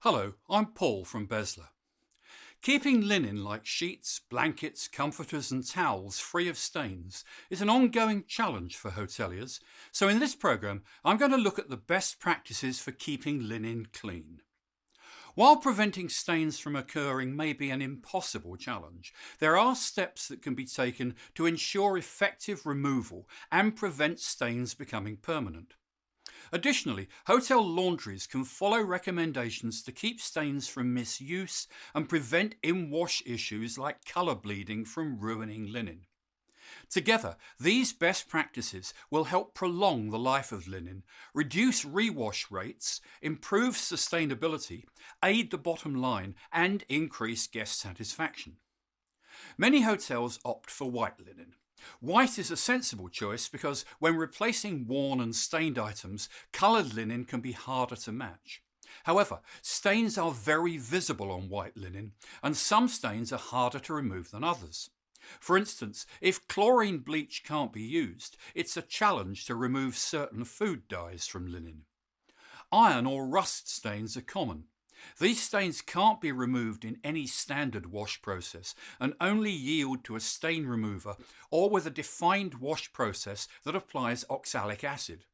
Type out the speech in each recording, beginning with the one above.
Hello, I'm Paul from Bezla. Keeping linen like sheets, blankets, comforters and towels free of stains is an ongoing challenge for hoteliers, so in this programme I'm going to look at the best practices for keeping linen clean. While preventing stains from occurring may be an impossible challenge, there are steps that can be taken to ensure effective removal and prevent stains becoming permanent. Additionally, hotel laundries can follow recommendations to keep stains from misuse and prevent in-wash issues like colour bleeding from ruining linen. Together, these best practices will help prolong the life of linen, reduce rewash rates, improve sustainability, aid the bottom line, and increase guest satisfaction. Many hotels opt for white linen. White is a sensible choice because when replacing worn and stained items, coloured linen can be harder to match. However, stains are very visible on white linen, and some stains are harder to remove than others. For instance, if chlorine bleach can't be used, it's a challenge to remove certain food dyes from linen. Iron or rust stains are common. These stains can't be removed in any standard wash process and only yield to a stain remover or with a defined wash process that applies oxalic acid.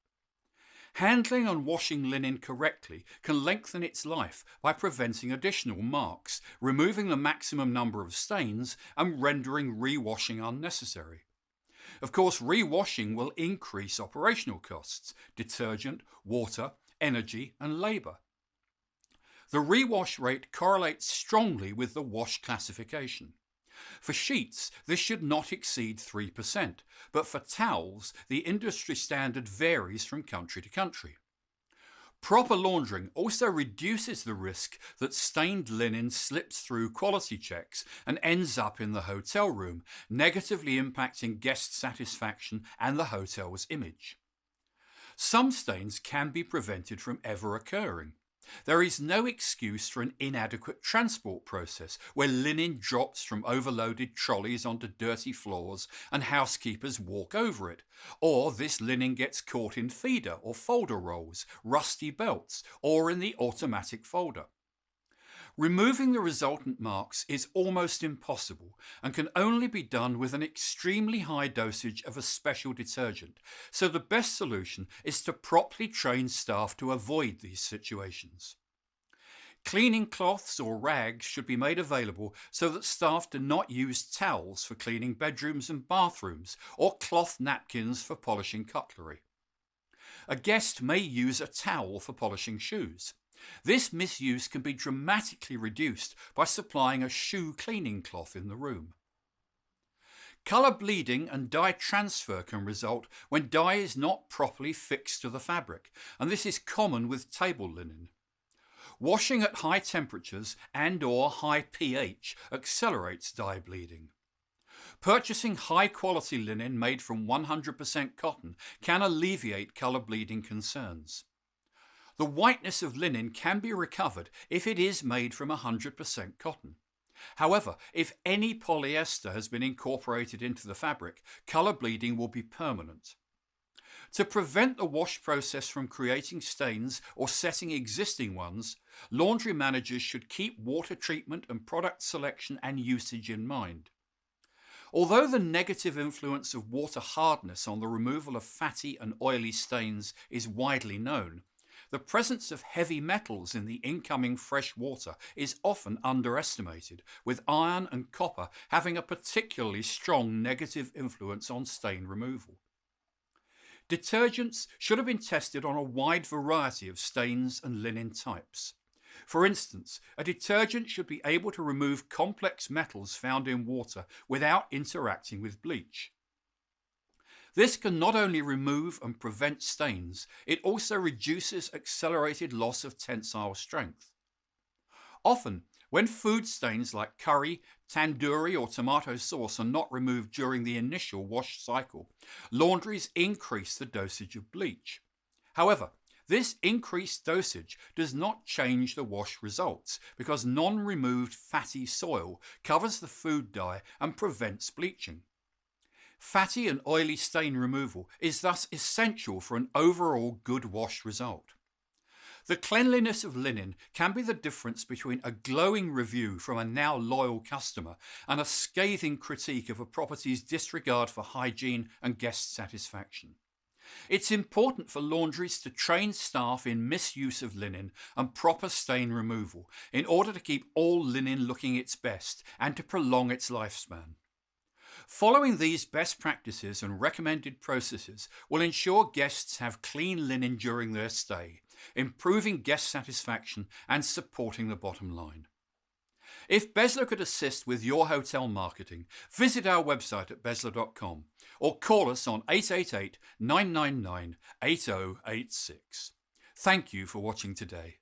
Handling and washing linen correctly can lengthen its life by preventing additional marks, removing the maximum number of stains, and rendering rewashing unnecessary. Of course, rewashing will increase operational costs, detergent, water, energy, and labour. The rewash rate correlates strongly with the wash classification. For sheets, this should not exceed 3%, but for towels, the industry standard varies from country to country. Proper laundering also reduces the risk that stained linen slips through quality checks and ends up in the hotel room, negatively impacting guest satisfaction and the hotel's image. Some stains can be prevented from ever occurring. There is no excuse for an inadequate transport process where linen drops from overloaded trolleys onto dirty floors and housekeepers walk over it, or this linen gets caught in feeder or folder rolls, rusty belts, or in the automatic folder. Removing the resultant marks is almost impossible and can only be done with an extremely high dosage of a special detergent, so the best solution is to properly train staff to avoid these situations. Cleaning cloths or rags should be made available so that staff do not use towels for cleaning bedrooms and bathrooms or cloth napkins for polishing cutlery. A guest may use a towel for polishing shoes. This misuse can be dramatically reduced by supplying a shoe cleaning cloth in the room. Colour bleeding and dye transfer can result when dye is not properly fixed to the fabric, and this is common with table linen. Washing at high temperatures and/or high pH accelerates dye bleeding. Purchasing high-quality linen made from 100% cotton can alleviate colour bleeding concerns. The whiteness of linen can be recovered if it is made from 100% cotton. However, if any polyester has been incorporated into the fabric, colour bleeding will be permanent. To prevent the wash process from creating stains or setting existing ones, laundry managers should keep water treatment and product selection and usage in mind. Although the negative influence of water hardness on the removal of fatty and oily stains is widely known, the presence of heavy metals in the incoming fresh water is often underestimated, with iron and copper having a particularly strong negative influence on stain removal. Detergents should have been tested on a wide variety of stains and linen types. For instance, a detergent should be able to remove complex metals found in water without interacting with bleach. This can not only remove and prevent stains, it also reduces accelerated loss of tensile strength. Often, when food stains like curry, tandoori or tomato sauce are not removed during the initial wash cycle, laundries increase the dosage of bleach. However, this increased dosage does not change the wash results because non-removed fatty soil covers the food dye and prevents bleaching. Fatty and oily stain removal is thus essential for an overall good wash result. The cleanliness of linen can be the difference between a glowing review from a now loyal customer and a scathing critique of a property's disregard for hygiene and guest satisfaction. It's important for laundries to train staff in misuse of linen and proper stain removal in order to keep all linen looking its best and to prolong its lifespan. Following these best practices and recommended processes will ensure guests have clean linen during their stay, improving guest satisfaction and supporting the bottom line. If Bezla could assist with your hotel marketing, visit our website at bezla.com or call us on 888 999 8086. Thank you for watching today.